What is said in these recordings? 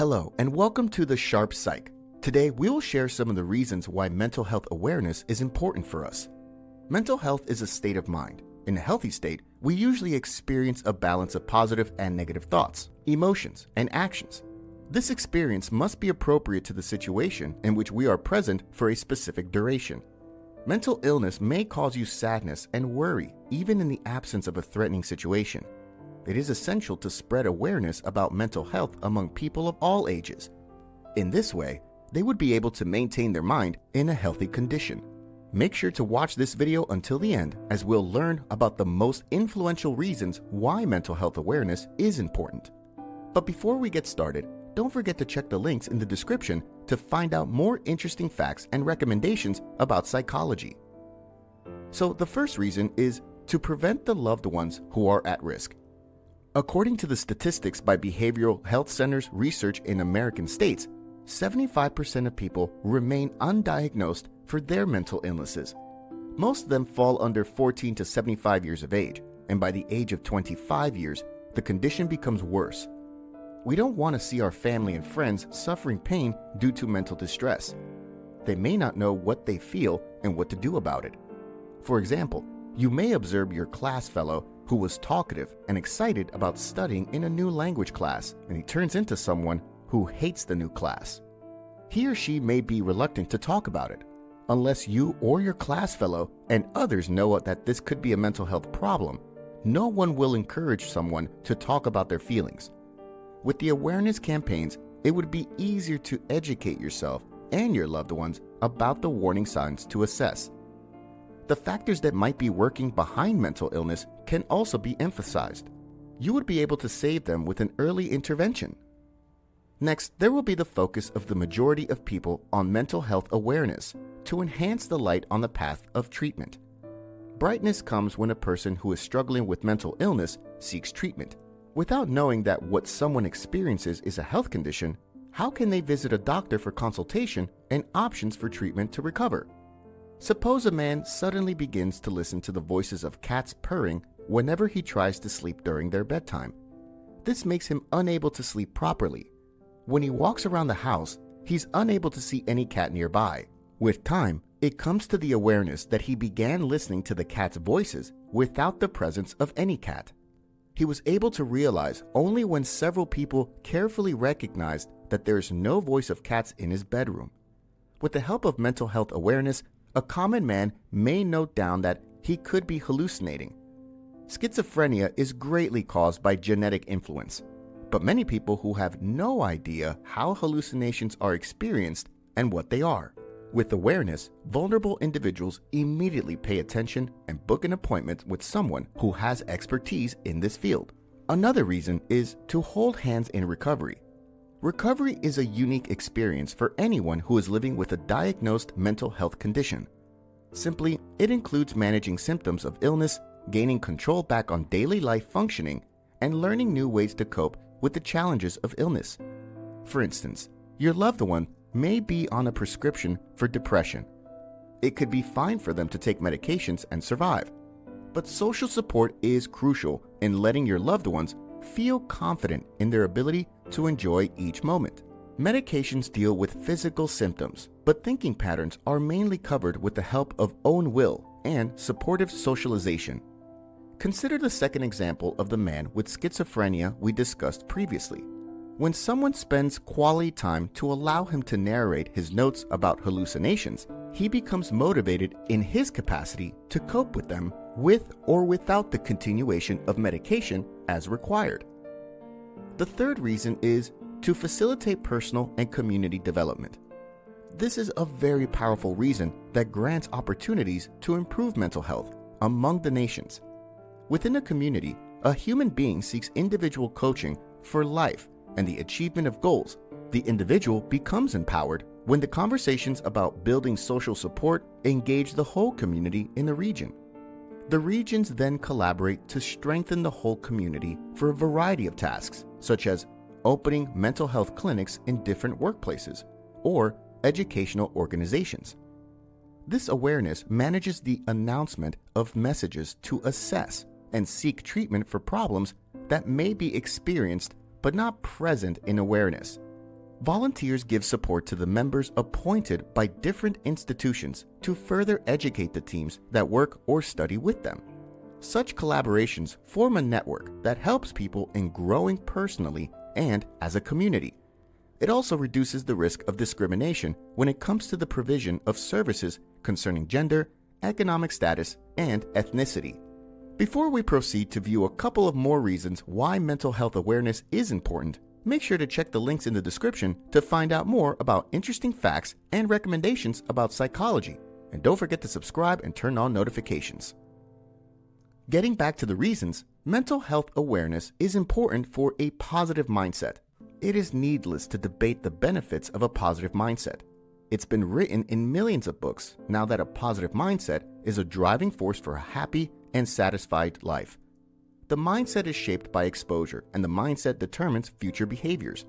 Hello, and welcome to the Sharp Psych. Today, we will share some of the reasons why mental health awareness is important for us. Mental health is a state of mind. In a healthy state, we usually experience a balance of positive and negative thoughts, emotions, and actions. This experience must be appropriate to the situation in which we are present for a specific duration. Mental illness may cause you sadness and worry, even in the absence of a threatening situation. It is essential to spread awareness about mental health among people of all ages. In this way, they would be able to maintain their mind in a healthy condition. Make sure to watch this video until the end, as we'll learn about the most influential reasons why mental health awareness is important. But before we get started, don't forget to check the links in the description to find out more interesting facts and recommendations about psychology. So the first reason is to prevent the loved ones who are at risk. According to the statistics by Behavioral Health Centers research in American states, 75% of people remain undiagnosed for their mental illnesses. Most of them fall under 14 to 75 years of age, and by the age of 25 years, the condition becomes worse. We don't want to see our family and friends suffering pain due to mental distress. They may not know what they feel and what to do about it. For example, you may observe your class fellow who was talkative and excited about studying in a new language class, and he turns into someone who hates the new class. He or she may be reluctant to talk about it. Unless you or your class fellow and others know that this could be a mental health problem, no one will encourage someone to talk about their feelings. With the awareness campaigns, it would be easier to educate yourself and your loved ones about the warning signs to assess. The factors that might be working behind mental illness can also be emphasized. You would be able to save them with an early intervention. Next, there will be the focus of the majority of people on mental health awareness to enhance the light on the path of treatment. Brightness comes when a person who is struggling with mental illness seeks treatment. Without knowing that what someone experiences is a health condition, how can they visit a doctor for consultation and options for treatment to recover? Suppose a man suddenly begins to listen to the voices of cats purring whenever he tries to sleep during their bedtime. This makes him unable to sleep properly. When he walks around the house, he's unable to see any cat nearby. With time, it comes to the awareness that he began listening to the cat's voices without the presence of any cat. He was able to realize only when several people carefully recognized that there is no voice of cats in his bedroom. With the help of mental health awareness, a common man may note down that he could be hallucinating. Schizophrenia is greatly caused by genetic influence, but many people who have no idea how hallucinations are experienced and what they are. With awareness, vulnerable individuals immediately pay attention and book an appointment with someone who has expertise in this field. Another reason is to hold hands in recovery. Recovery is a unique experience for anyone who is living with a diagnosed mental health condition. Simply, it includes managing symptoms of illness, gaining control back on daily life functioning, and learning new ways to cope with the challenges of illness. For instance, your loved one may be on a prescription for depression. It could be fine for them to take medications and survive, but social support is crucial in letting your loved ones feel confident in their ability to enjoy each moment. Medications deal with physical symptoms, but thinking patterns are mainly covered with the help of own will and supportive socialization. Consider the second example of the man with schizophrenia we discussed previously. When someone spends quality time to allow him to narrate his notes about hallucinations, he becomes motivated in his capacity to cope with them with or without the continuation of medication as required. The third reason is to facilitate personal and community development. This is a very powerful reason that grants opportunities to improve mental health among the nations. Within a community, a human being seeks individual coaching for life and the achievement of goals. The individual becomes empowered when the conversations about building social support engage the whole community in the region. The regions then collaborate to strengthen the whole community for a variety of tasks, such as opening mental health clinics in different workplaces or educational organizations. This awareness manages the announcement of messages to assess and seek treatment for problems that may be experienced but not present in awareness. Volunteers give support to the members appointed by different institutions to further educate the teams that work or study with them. Such collaborations form a network that helps people in growing personally and as a community. It also reduces the risk of discrimination when it comes to the provision of services concerning gender, economic status, and ethnicity. Before we proceed to view a couple of more reasons why mental health awareness is important, make sure to check the links in the description to find out more about interesting facts and recommendations about psychology. And don't forget to subscribe and turn on notifications. Getting back to the reasons, mental health awareness is important for a positive mindset. It is needless to debate the benefits of a positive mindset. It's been written in millions of books now that a positive mindset is a driving force for a happy and satisfied life. The mindset is shaped by exposure, and the mindset determines future behaviors.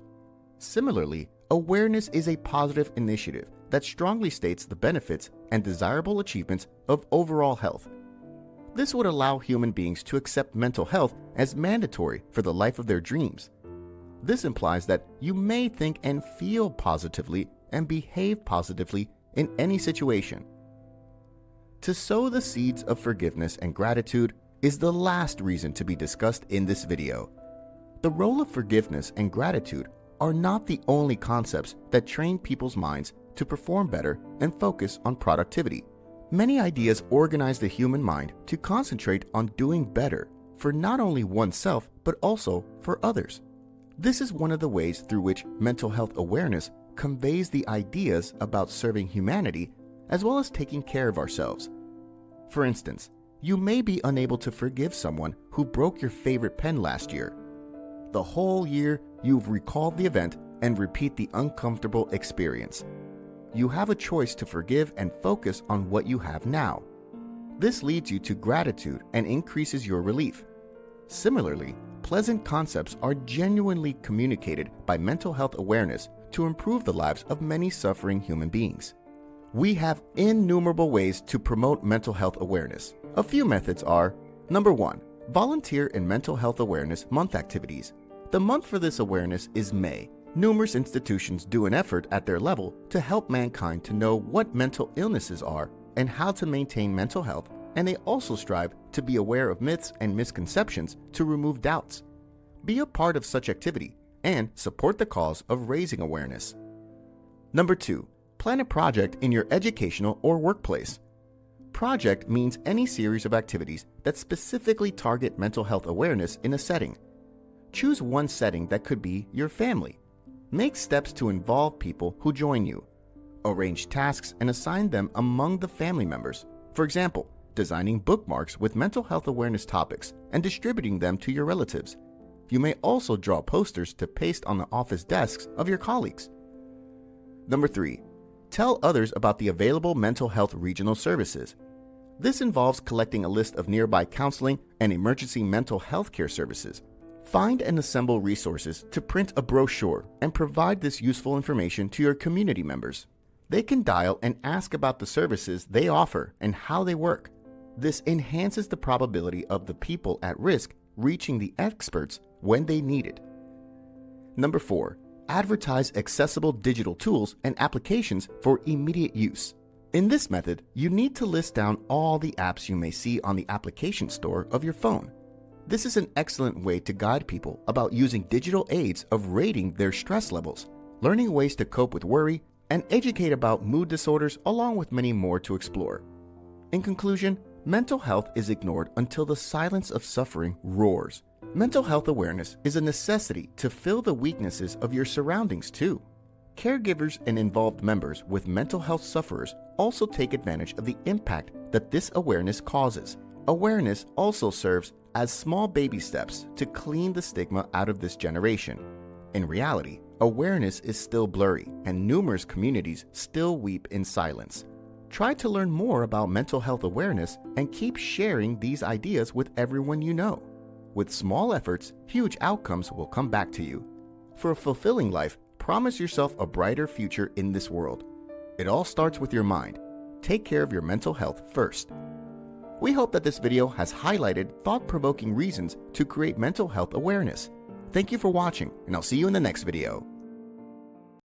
Similarly, awareness is a positive initiative that strongly states the benefits and desirable achievements of overall health. This would allow human beings to accept mental health as mandatory for the life of their dreams. This implies that you may think and feel positively and behave positively in any situation. To sow the seeds of forgiveness and gratitude is the last reason to be discussed in this video. The role of forgiveness and gratitude are not the only concepts that train people's minds to perform better and focus on productivity. Many ideas organize the human mind to concentrate on doing better for not only oneself but also for others. This is one of the ways through which mental health awareness conveys the ideas about serving humanity as well as taking care of ourselves. For instance, you may be unable to forgive someone who broke your favorite pen last year. The whole year, you've recalled the event and repeat the uncomfortable experience. You have a choice to forgive and focus on what you have now. This leads you to gratitude and increases your relief. Similarly, pleasant concepts are genuinely communicated by mental health awareness to improve the lives of many suffering human beings. We have innumerable ways to promote mental health awareness. A few methods are: number 1, volunteer in Mental Health Awareness Month activities. The month for this awareness is May. Numerous institutions do an effort at their level to help mankind to know what mental illnesses are and how to maintain mental health, and they also strive to be aware of myths and misconceptions to remove doubts. Be a part of such activity and support the cause of raising awareness. Number 2, plan a project in your educational or workplace. Project means any series of activities that specifically target mental health awareness in a setting. Choose one setting that could be your family. Make steps to involve people who join you. Arrange tasks and assign them among the family members. For example, designing bookmarks with mental health awareness topics and distributing them to your relatives. You may also draw posters to paste on the office desks of your colleagues. Number 3, tell others about the available mental health regional services. This involves collecting a list of nearby counseling and emergency mental health care services. Find and assemble resources to print a brochure and provide this useful information to your community members. They can dial and ask about the services they offer and how they work. This enhances the probability of the people at risk reaching the experts when they need it. Number 4, advertise accessible digital tools and applications for immediate use. In this method, you need to list down all the apps you may see on the application store of your phone. This is an excellent way to guide people about using digital aids of rating their stress levels, learning ways to cope with worry, and educate about mood disorders, along with many more to explore. In conclusion, mental health is ignored until the silence of suffering roars. Mental health awareness is a necessity to fill the weaknesses of your surroundings too. Caregivers and involved members with mental health sufferers also take advantage of the impact that this awareness causes. Awareness also serves as small baby steps to clean the stigma out of this generation. In reality, awareness is still blurry, and numerous communities still weep in silence. Try to learn more about mental health awareness and keep sharing these ideas with everyone you know. With small efforts, huge outcomes will come back to you. For a fulfilling life, promise yourself a brighter future in this world. It all starts with your mind. Take care of your mental health first. We hope that this video has highlighted thought-provoking reasons to create mental health awareness. Thank you for watching, and I'll see you in the next video.